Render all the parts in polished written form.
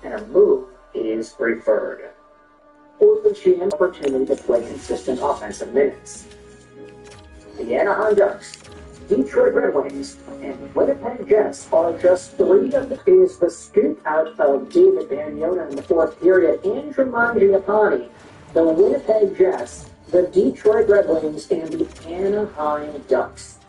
and a move is preferred. Oilers gain an opportunity to play consistent offensive minutes. The Anaheim Ducks, Detroit Red Wings, and Winnipeg Jets are just three of the... Is the scoop out of David Barriona in the fourth period, Andrew Mangiapane, the Winnipeg Jets, the Detroit Red Wings, and the Anaheim Ducks.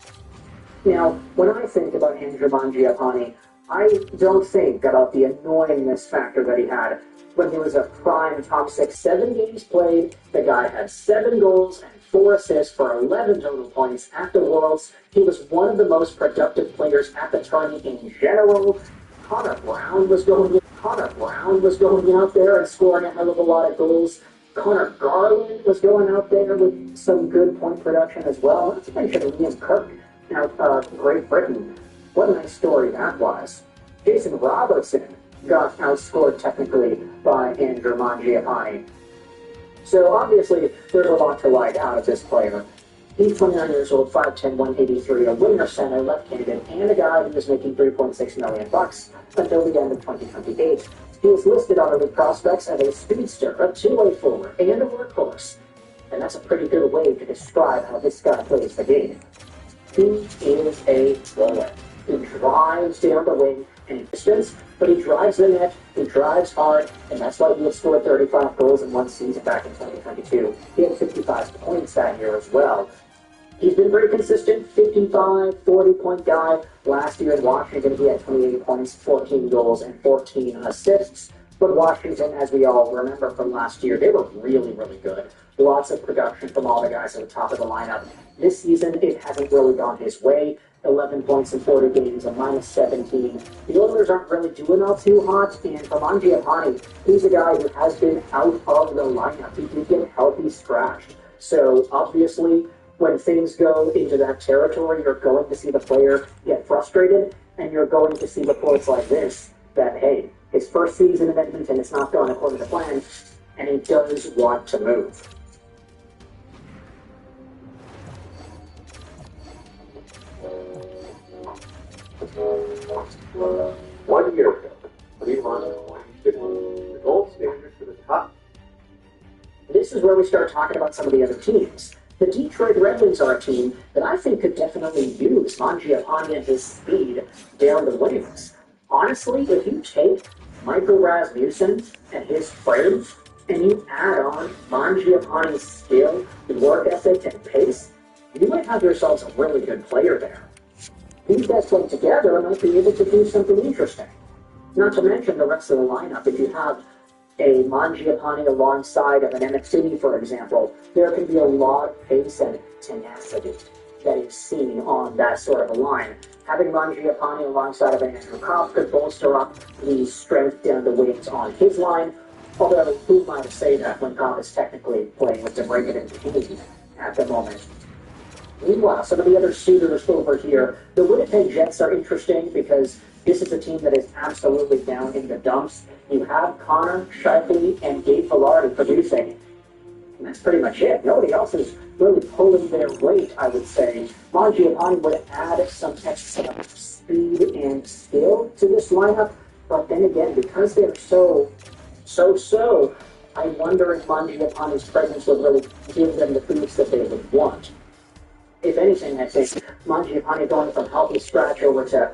Now, when I think about Andrew Mangiapane, I don't think about the annoyingness factor that he had when he was a prime top 6, 7 games played. The guy had 7 goals and 4 assists for 11 total points at the Worlds. He was one of the most productive players at the tournament in general. Connor Brown was going out there and scoring a hell of a lot of goals. Connor Garland was going out there with some good point production as well. Let's mention Liam Kirk out of Great Britain. What a nice story that was. Jason Robertson got outscored technically by Andrew Mangiapane. So obviously, there's a lot to like out of this player. He's 29 years old, 5'10", 183, a winger center, left-handed, and a guy who is making $3.6 million until the end of 2028. He is listed on Elite Prospects as a speedster, a two-way forward, and a workhorse. And that's a pretty good way to describe how this guy plays the game. He is a roller. He drives down the wing and distance, but he drives the net, he drives hard, and that's why he had scored 35 goals in one season back in 2022. He had 55 points that year as well. He's been very consistent, 55, 40-point guy. Last year in Washington, he had 28 points, 14 goals, and 14 assists. But Washington, as we all remember from last year, they were really, really good. Lots of production from all the guys at the top of the lineup. This season, it hasn't really gone his way. 11 points in 40 games, a -17. The Oilers aren't really doing all too hot, and for Mangiapane, he's a guy who has been out of the lineup. He did get healthy scratched. So, obviously, when things go into that territory, you're going to see the player get frustrated, and you're going to see reports like this, that, hey, his first season in Edmonton is not going according to plan, and he does want to move. One year ago, Cleveland should be the gold standard for the top. This is where we start talking about some of the other teams. The Detroit Red Wings are a team that I think could definitely use Mangiapane and his speed down the wings. Honestly, if you take Michael Rasmussen and his frame, and you add on Mangiapane's skill, work ethic, and pace, you might have yourselves a really good player there. These guys playing together might be able to do something interesting. Not to mention the rest of the lineup. If you have a Mangiapane alongside of an Emmett City, for example, there can be a lot of pace and tenacity that is seen on that sort of a line. Having Mangiapane alongside of an Andrew Copp could bolster up the strength down the wings on his line, although who might say that when Copp is technically playing with DeBrincat and Kane at the moment. Meanwhile, some of the other suitors over here, the Winnipeg Jets are interesting because this is a team that is absolutely down in the dumps. You have Connor, Shifley, and Gabe Vilardi producing. And that's pretty much it. Nobody else is really pulling their weight, I would say. Mangiapane would add some extra speed and skill to this lineup, but then again, because they're so, I wonder if Mangiapane's presence would really give them the boost that they would want. If anything, I think Mangiapane going from healthy scratch over to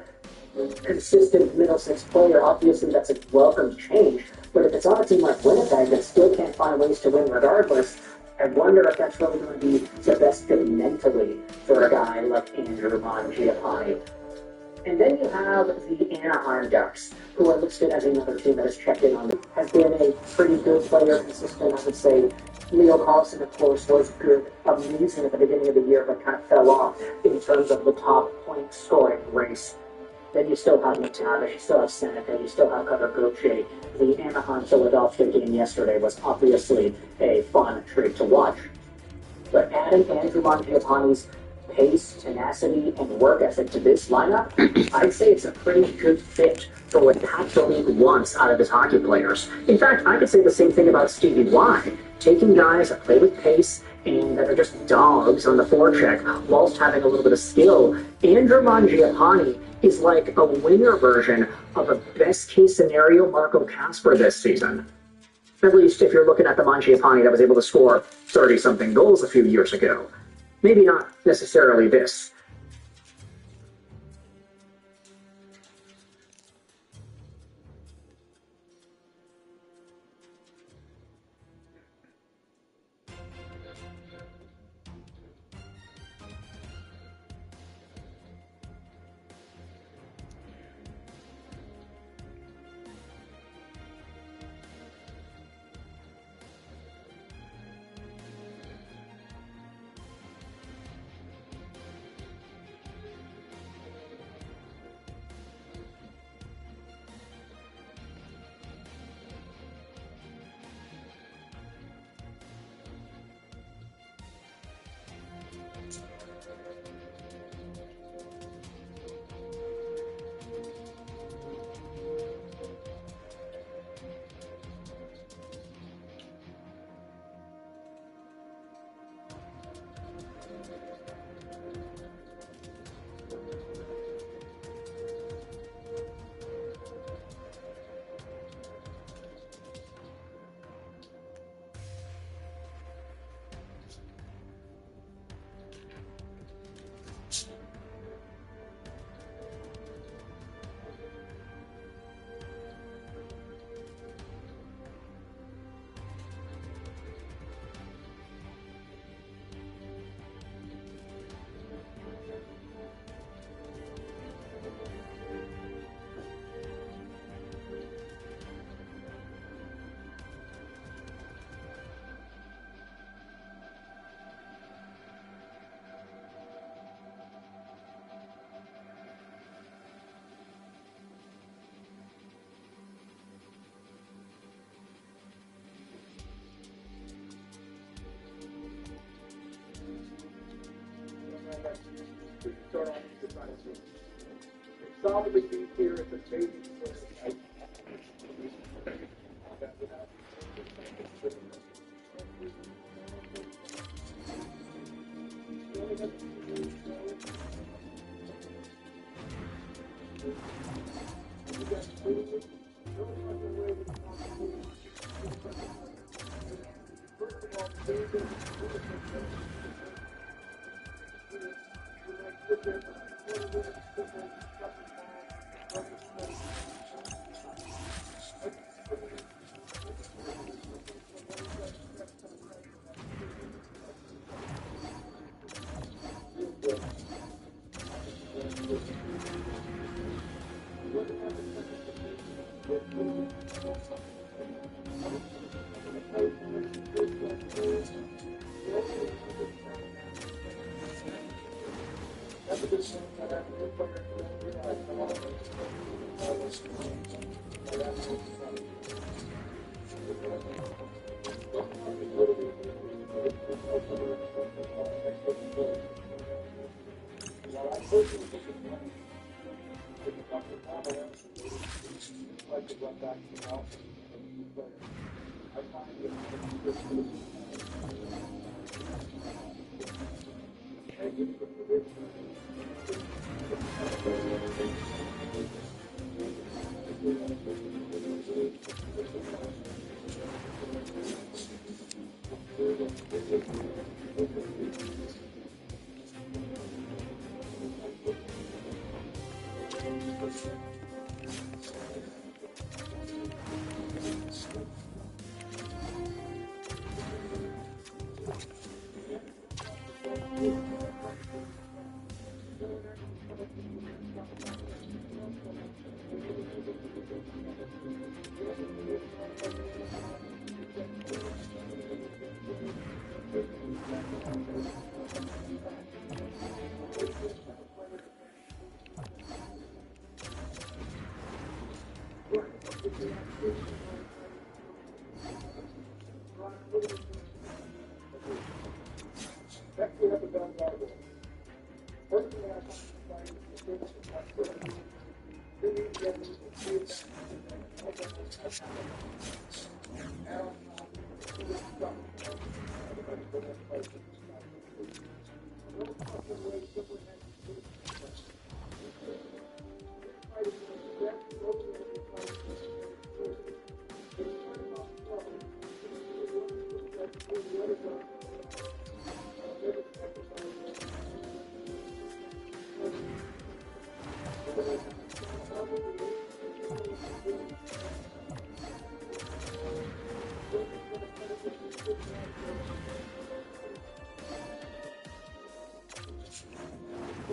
consistent middle six player, obviously that's a welcome change. But if it's on a team like Winnipeg that still can't find ways to win regardless, I wonder if that's really going to be the best fit mentally for a guy like Andrew Mangiapane. And then you have the Anaheim Ducks, who are listed as another team that has checked in on them. Has been a pretty good player, consistent, I would say. Leo Carlson, of course, was good, amazing at the beginning of the year, but kind of fell off in terms of the top point scoring race. Then you still have McTavish, you still have Seneca, you still have Cutter Gauthier. The Anaheim-Philadelphia game yesterday was obviously a fun treat to watch. But adding Andrew Mangiapane's pace, tenacity, and work ethic to this lineup, I'd say it's a pretty good fit for what the league wants out of his hockey players. In fact, I could say the same thing about Stevie Y. Taking guys that play with pace and that are just dogs on the forecheck whilst having a little bit of skill. Andrew Mangiapane He's like a winner version of a best-case scenario Marco Casper this season. At least if you're looking at the Mangiapane that was able to score 30-something goals a few years ago. Maybe not necessarily this. Start off the side of it. Solidly deep here at the baby.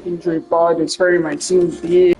Injury bug is hurting my team big.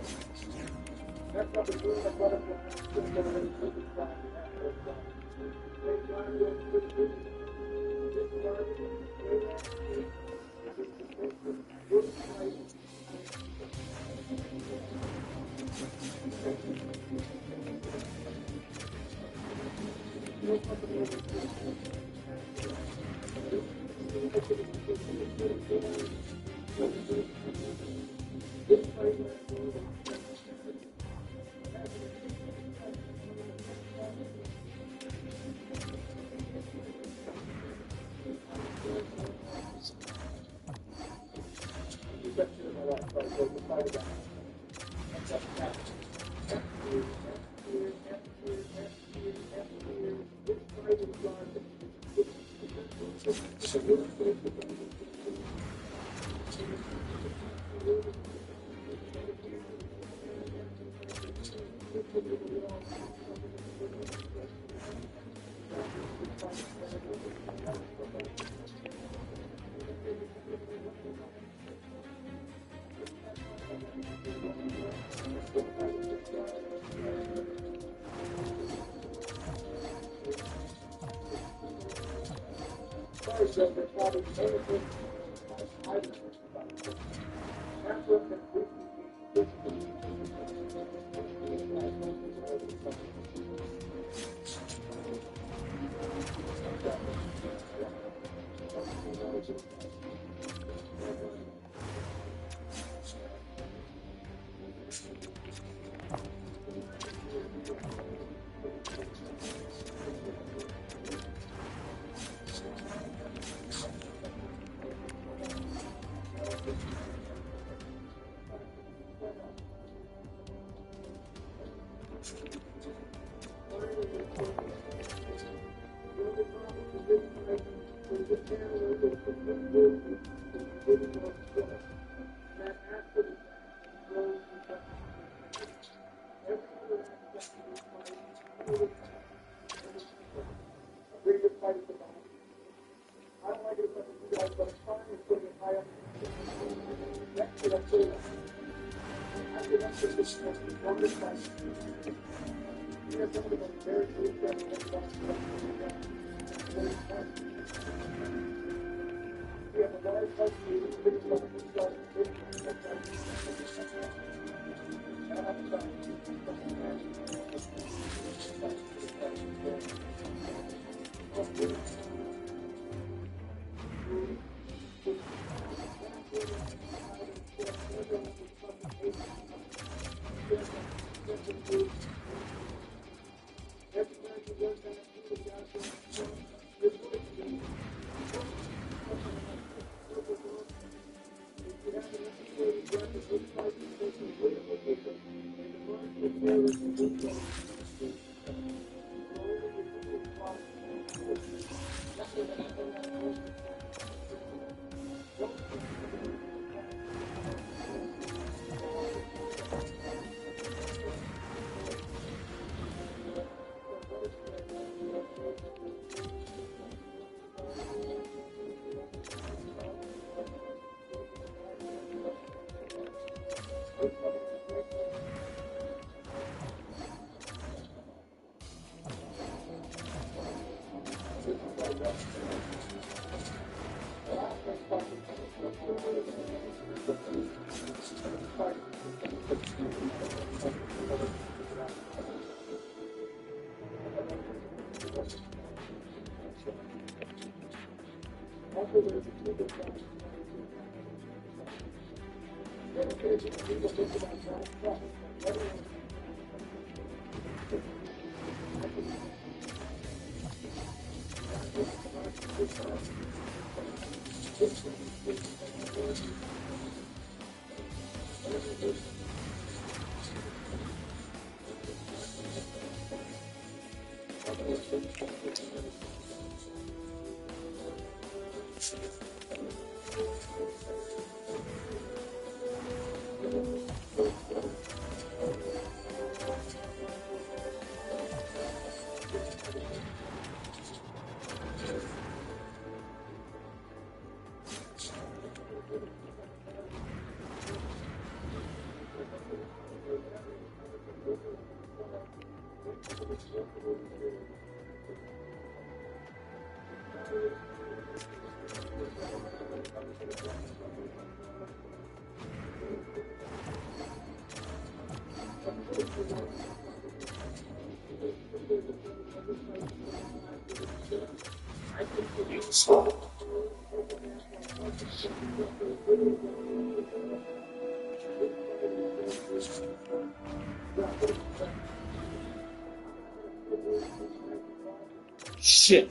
Shit.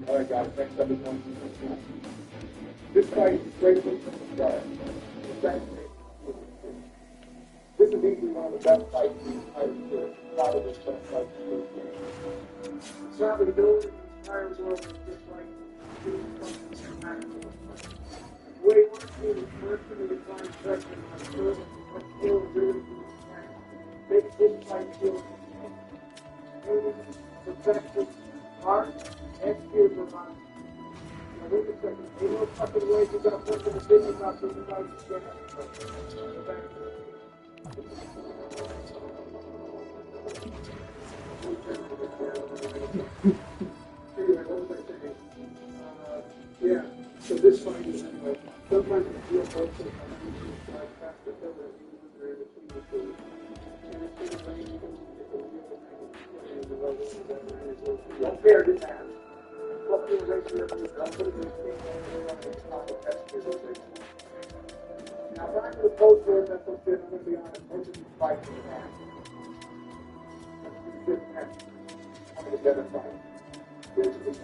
Alright guys, next up is one. This fight is great from the start. This is easily one of the best fights in the entire series. Probably the best fight in the game. Sadly, the ability of the entire world is just like what he wants to do is first to the design section on service what skill really to the plan. Make this fight feel perfection, heart, and fear for mind. Now wait a second, ain't no fucking way you got something to think about this fight again. Yeah, so this fight is sometimes you feel both of them faster than the user in between the two. Don't care to ask. What the ratio of the company is now, back to the poster, that's what's good. I'm going to be honest. Most of these fights in half. That's a good match. I'm going to get a fight. This is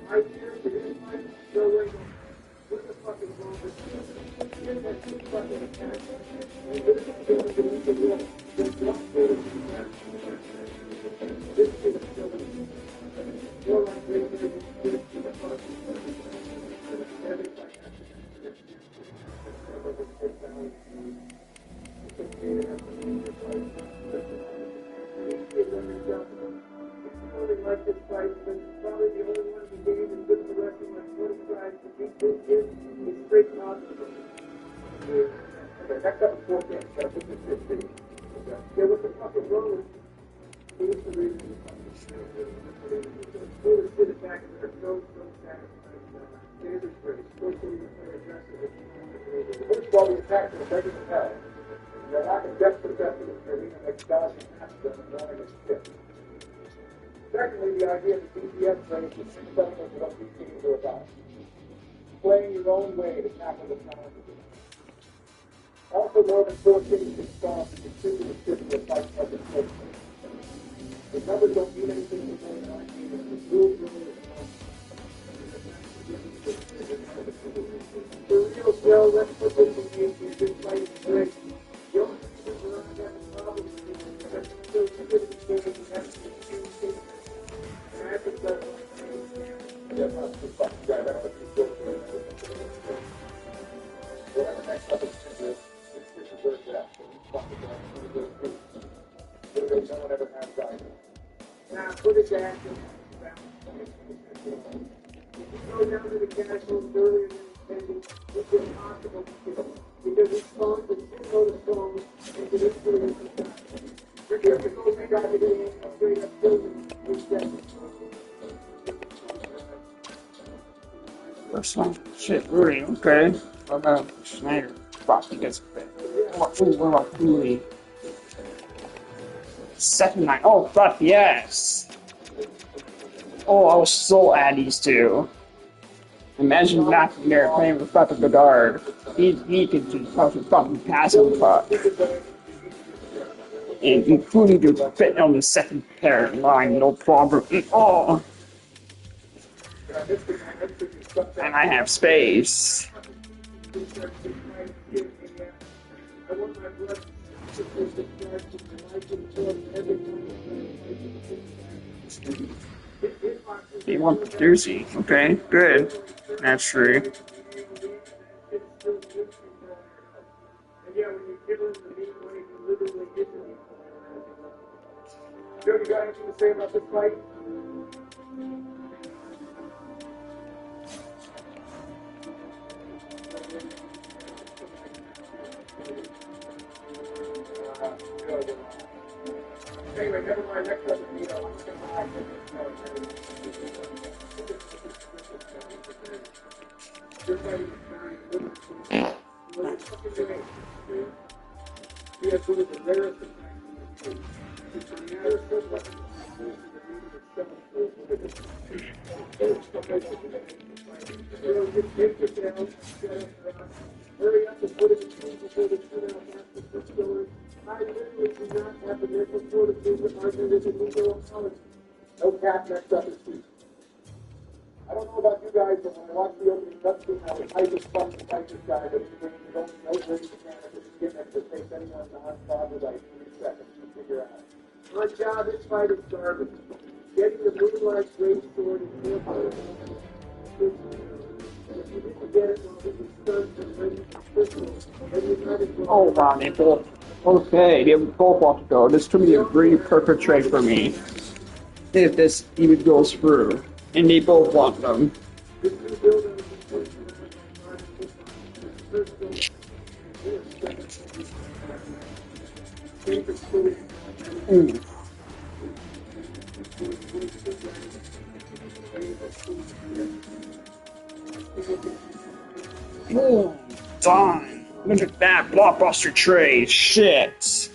right here, the good fight, no way. What the fuck is wrong with you? Here's that two fucking attack. And this is going to be the real. There's one good of the match. This is a silly. You're like this, this is the fuck. Like this fight, but probably the only one in the game is good for wrestling like 20 tries to beat this kid is straight nonsense. Okay, next up is 4 games. Gotta put this 15. Yeah, what the fuck is wrong with you? Here's the reason. Pull the shit back in there. So satisfied. Standard straight. First thing you play aggressive. First of all, the attacks are better than hell. They're not in depth perception of training and exhaustion after them running a stick. Secondly, the idea of the DPS range is successful to what these teams are about. Playing your own way to tackle the challenges. Also, more than 4 teams can stop and contribute to a fight like a sport. The numbers don't mean anything to more than our team, and the rules really the real deal, let's put this in game here. This fight is great. The only reason we're not having problems is because it's still good at the game and you have to do things. And I think that's yeah, that's the fuck. Yeah, that's what you're doing. Whatever next up is this is where it's at. No one ever has died. Now, put it to action. If you go down to the castles earlier than intended, it's impossible to kill. Because it's fun to go to stones and to this period of time. Forget the gold they got today and straight up building with seconds. First one. Shit, Rudy, okay. What about Schneider? Fuck, he gets a bit. What about Rudy? Second night. Oh, fuck, yes! Oh, I was so at these two. Imagine back there playing with fucking Bedard. He could just fucking pass him fuck. And including to fit on the second pair line, no problem at all. And I have space. You want the doozy. Okay, good. That's true. Joe, you got anything to say about this fight? Anyway, never mind. Next up, I'm just he has one of the rarest attacks. Hurry up and put it in before the shootout after the story. I literally do not have the mental fortitude to argue this illegal apology. No cap, next up is Steve. I don't know about you guys, but when I watched the opening cutscene, I was hyped as fuck to fight this guy, but he brings his own no range of canada to get next to face anyone non-stop with like 3 seconds to figure out. My job, this fight is garbage. Getting the moonlight great sword is more important. If you didn't get it while he was stunned and ready to crystal, then you might as well. Oh wow, they both. Okay, they both want to go. This could be a really perfect trade for me. If this even goes through. And they both want them. Ooh. Oh, darn. Look at that blockbuster trade. Shit.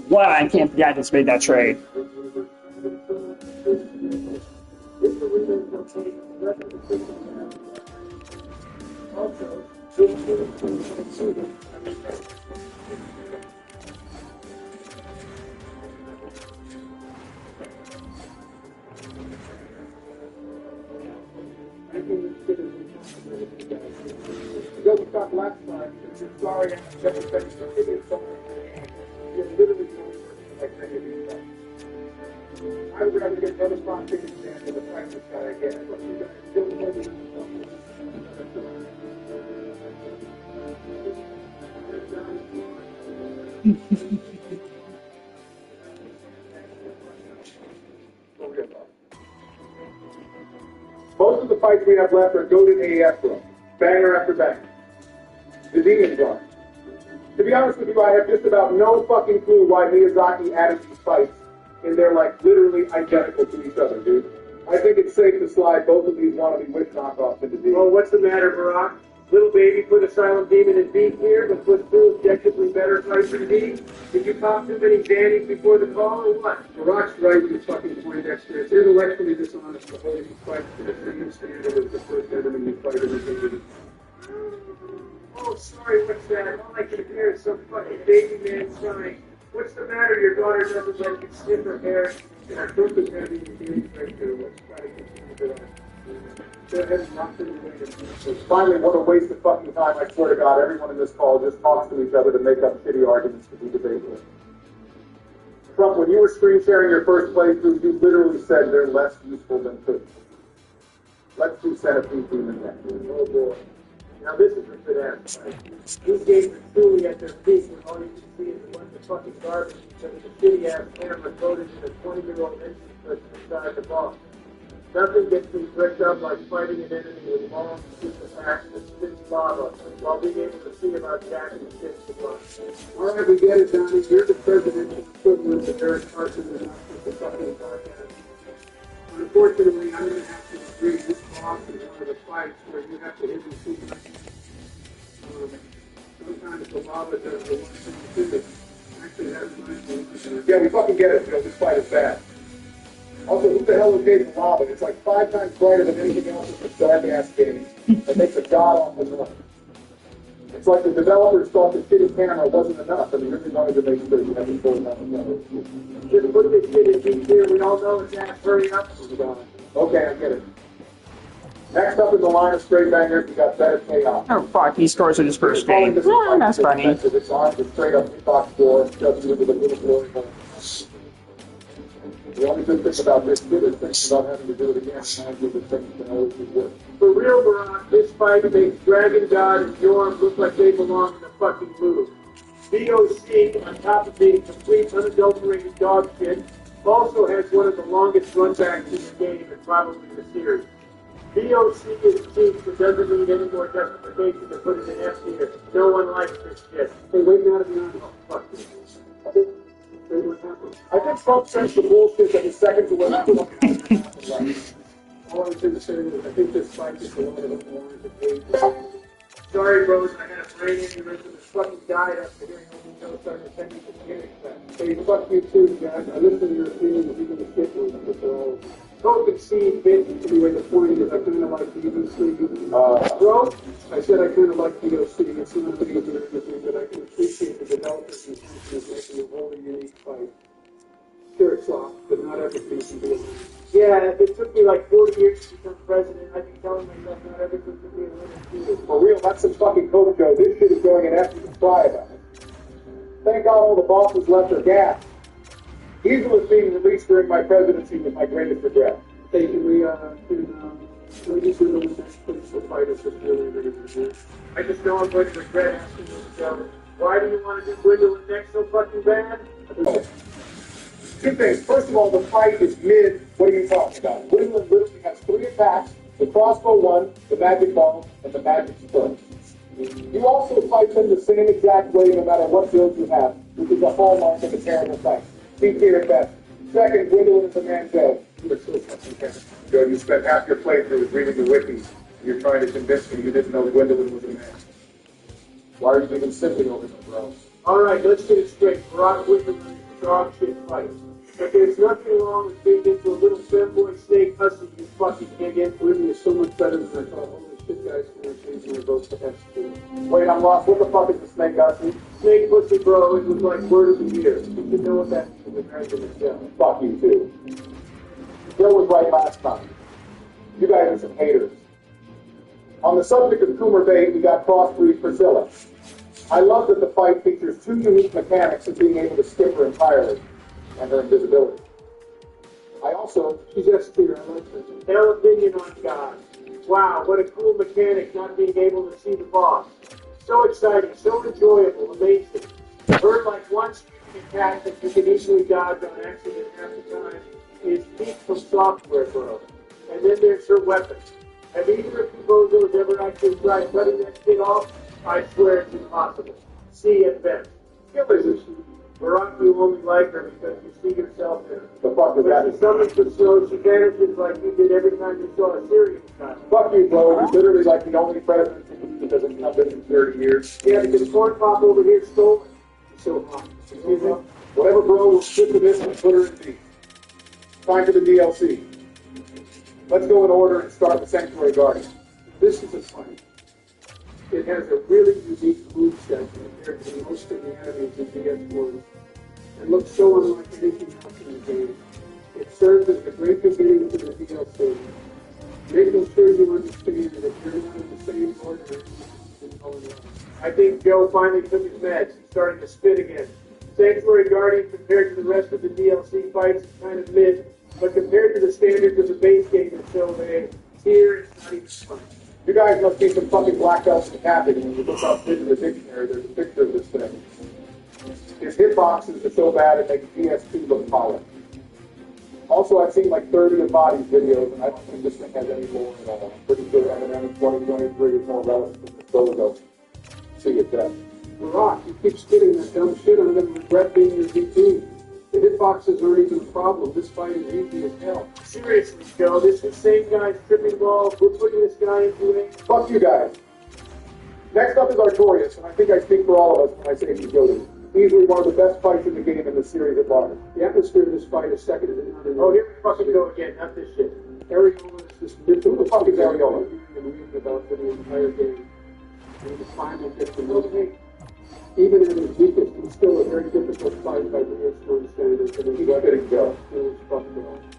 What? I can't believe I just made that trade. Because we talked last time, you're sorry I'm never spending for idiots something. You're literally going for like many of these guys. I would rather get another spot ticket stand than the price this guy again. But you guys still know this Most of the fights we have left are goated AAF bro. Banger after banger. The demons are. To be honest with you, I have just about no fucking clue why Miyazaki added these fights, and they're like literally identical to each other, dude. I think it's safe to slide both of these wannabe Wish knockoffs into D. Well, what's the matter, Barack? Little baby put a silent demon in B here, but put two objectively better fights in D? Did you pop too many Dannies before the call, or what? Barack's right to fucking point, Dexter. It's intellectually dishonest to hold these fights to the same standard as the first enemy you fight in the game. Oh, sorry, what's that? All I can hear is some fucking baby man sighing. What's the matter? Your daughter doesn't let you snip her hair. And our group is going to be engaged right here. Let's try to continue to that. Go ahead and knock them away. Finally, what a waste of fucking time. I swear to God, everyone in this call just talks to each other to make up shitty arguments to be debated. Trump, when you were screen sharing your first playthrough, you literally said they're less useful than food. Let's do Centipede Demon next. Oh, boy. Now this is a good ass fight. These games are truly at their peak when all you can see is a bunch of fucking garbage because of the shitty-ass camera coded in a 20-year-old instant person inside the box. Nothing gets me bricked up like fighting an enemy with long, stupid attacks that spits lava while being able to see about jacking the shit to butt. All right, we get it, Donnie. You're the presidential equivalent of Eric Carson and not the fucking podcast. Unfortunately, I'm going to have to agree this boss is one of the fights where you have to hit the super. Sometimes the lava does the one thing to it. Actually, that's nice. Yeah, we fucking get it, Joe. This fight is bad. Also, who the hell is Jason Lava? It's like 5 times brighter than anything else in this dark-ass game. That makes a god-awful noise. It's like the developers thought the shitty camera wasn't enough, and they really wanted to make sure you had to pull it out. Just put this shit in deep here. We all know it's ass. Hurry up. Okay, I get it. Next up in the line of straight bangers, we got Better Chaos. Oh fuck, he scores in his first game. This Yeah, that's funny. It's on the straight up hitbox door, just into the little glory hole. The only good thing about this kid is thinking about having to do it again. And I give the thing can always be worse. For real, Barack, this fight makes Dragon God and Yorm look like they belong in the fucking movie. VOC, on top of being complete unadulterated dog shit, also has one of the longest runbacks in the game and probably the series. VOC is cheap, but doesn't need any more justification to put it in F tier. No one likes this shit. Hey, wait now to be honest. Fuck this. I think Trump sends the bullshit that is second to what happened. All I was going to say is I think this fight is a lot of the lines of hate. Sorry, bros, I had a brain aneurysm and fucking died after hearing all these notes on the technique of mechanics class. Hey, fuck you too, Jack. I listen to your opinions even the shit ones, but they're all... Don't concede, bitch. Anyway, the point is I kind of like DOC. Bro, I said I kind of like DOC. It's not a big of an everything, but I can appreciate the developers and teachers making a whole unique fight. Sure, it's soft, but not everything can be a winner. Yeah, if it took me like 40 years to become president, I'd be telling myself not everything can be a winner too. For real, that's some fucking coke, Joe. This shit is going in after you cry about it. Thank God all the bosses left their gas. Diesel is being released during my presidency with my greatest regret. Hey, can we just do the next political fighters just really regret? I just know I'm going to regret asking myself, why do you want to do Gwendolyn next so fucking bad? Oh. Two things. First of all, the fight is mid. What are you talking about? Gwendolyn literally has 3 attacks: the crossbow 1, the magic ball, and the magic spur. You also fight them the same exact way no matter what build you have, which is a hallmark of a terrible fight. Be clear at best. Second, Gwendolyn is a man Joe. You are so fucking careful. Joe, you spent half your playthrough reading the wikis. You're trying to convince me you didn't know Gwendolyn was a man. Why are you even simping over them, bro? Alright, let's get it straight. Barack Gwendolyn is a dog shit fight. But there's nothing wrong with being into a little femboy snake hussy you fucking dig in. Women is so much better than I thought. Holy shit, guys, can I change my vote to S2? Wait, I'm lost. What the fuck is the snake hussy? Snake pussy, bro, it was like word of the year. You should know what that means in the American itself. Fuck you, too. Joe was right last time. You guys are some haters. On the subject of Coomer Bay, we got crossbreed Priscilla. I love that the fight features 2 unique mechanics of being able to skip her entirely and her invisibility. She's S-tier, I like her. Their opinion on God. Wow, what a cool mechanic not being able to see the boss. So exciting, so enjoyable, amazing. Heard like one streaming attack that you can easily dodge on accident half the time is peak from software, bro. And then there's her weapon. Have either of you bozos ever actually tried cutting that shit off? I swear it's impossible. See at best. Skill is Barack, you only like her because you see yourself in her. the fuck is But that? she summons the snow, she vanishes like you did every time you saw a serious guy. Fuck you, bro. You're literally like the only president who doesn't come in 30 years. Yeah, because Corn Pop over here stole it. So hot. Excuse me? Whatever, bro, we'll skip to this and put her in D. Time for the DLC. Let's go in order and start with Sanctuary Guardian. This is a fight. It has a really unique moveset compared to most of the enemies in DS1. It looks so unlike anything else in the game. It serves as a great beginning to the DLC. Making sure you understand that if you're not in the same order, it's going on. I think Joe finally took his meds. He's starting to spit again. Sanctuary Guardian compared to the rest of the DLC fights is kind of mid, but compared to the standards of the base game it's so bad. Here it's not even fun. You guys must be some fucking black belts in Catholic, and when you look up in the dictionary, there's a picture of this thing. His hitboxes are so bad it makes PS2 look polished. Also, I've seen like 30 of Body's videos, and I don't think this thing has any more at all. I'm pretty sure M&M in 2023 is more relevant than the Solo. See you death. Barack, you keep spitting that dumb shit, I'm going to regret being your VP. The hitboxes aren't even a problem. This fight is easy as hell. Seriously, Joe, this is the same guy's tripping balls. We're putting this guy into it. Fuck you guys. Next up is Artorias, and I think I speak for all of us when I say he's guilty. Easily one of the best fights in the game in the series at large. The atmosphere of this fight is second to none. Oh, here we fucking go again. Not this shit. Areola is this mythical Who the fuck is Areola? and reading about for the entire game. And the final gets the movie. even at his weakest, he's still a very difficult fight by the Eastern standards. And he's letting go.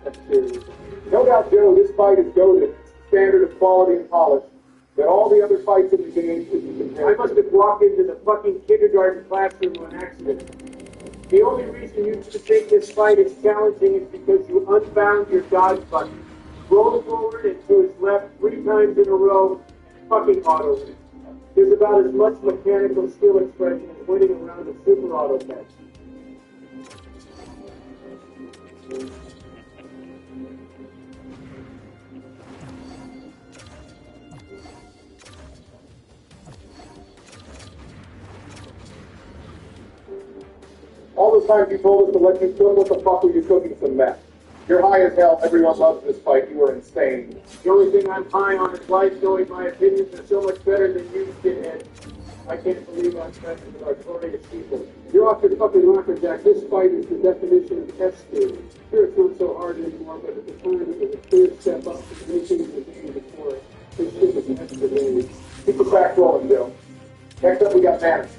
That's serious. No doubt, Joe, this fight is goated. Standard of quality and polish that all the other fights in the game should be compared. I must have walked into the fucking kindergarten classroom on accident. The only reason you think this fight is challenging is because you unbound your dodge button, rolled forward and to his left 3 times in a row, fucking auto win. There's about as much mechanical skill expression as winning around a super auto test. All the time you told us to let you cook, what the fuck were you cooking some meth? You're high as hell. Everyone loves this fight. You were insane. The only thing I'm high on is life, knowing my opinions are so much better than you, shithead. I can't believe I'm friends with notorious people. You're off your fucking rocker, Jack. This fight is the definition of S theory. Sure, it's not so hard anymore, but at the time it was a clear step up to anything in the game before it. This shit was extra days. Keep the crack rolling, Joe. Next up, we got Madison.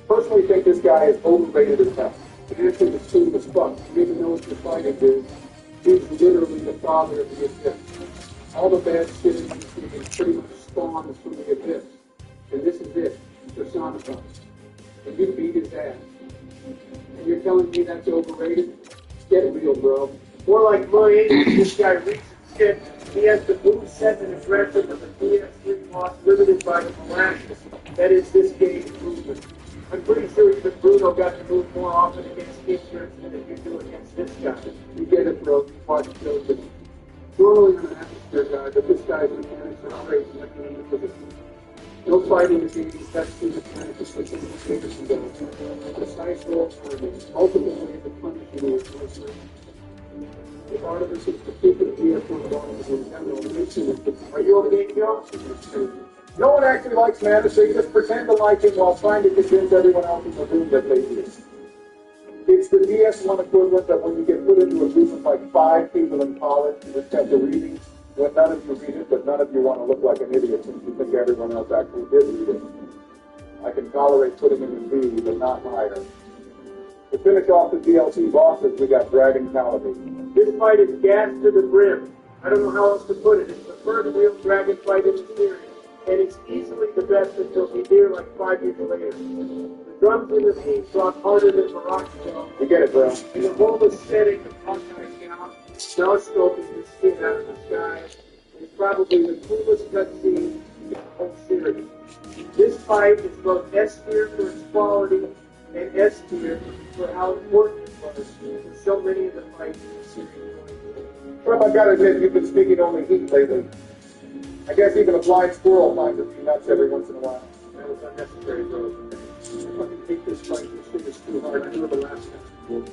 Personally think this guy is overrated as hell. Anderson is smooth as fuck. You even know what you're fighting, dude. He's literally the father of the abyss. All the bad shit in this game pretty much spawns from the abyss. And this is it, personified. And you beat his ass. And you're telling me that's overrated? Get real, bro. More like my age, this guy reads shit. He has the moveset and aggression of the PS3 loss limited by the molasses. That is this game's movement. I'm pretty sure even Bruno got to move more often against Eastern than if you do against this guy. You get it, bro. You watch it. Normally I'm an atmosphere guy, but this guy's mechanics are crazy. No fighting is easy. That's the mechanics of switching the fingers and guns. Precise roll timing. Multiple ways of punishing you is listening. The part of this is to keep it here for the ball in general. Are you okay, Joe? No one actually likes Madison. They just pretend to like him while trying to convince everyone else in the room that they do. It's the DS1 equivalent that when you get put into a group of like 5 people in college, you just have the reading, when none of you read it, but none of you want to look like an idiot since you think everyone else actually did read it. I can tolerate putting him in B, but not higher. To finish off the DLC bosses, we got Dragon Paladin. This fight is gas to the brim. I don't know how else to put it. It's the first real dragon fight in the series. And it's easily the best until we hear like 5 years later. The drums in the theme drop harder than Morocco. You get it, bro. And the whole aesthetic of Hawkeye's gown, now scoping the skin out of the sky, is probably the coolest cutscene in the whole series. This fight is both S tier for its quality and S tier for how important it was for so many of the fights in the series. Trump, I've got to admit, you've been speaking only heat lately. I guess even a blind squirrel finds a few nuts every once in a while. That was unnecessary, bro. I fucking hate this fight. This shit is too hard. I know the last time.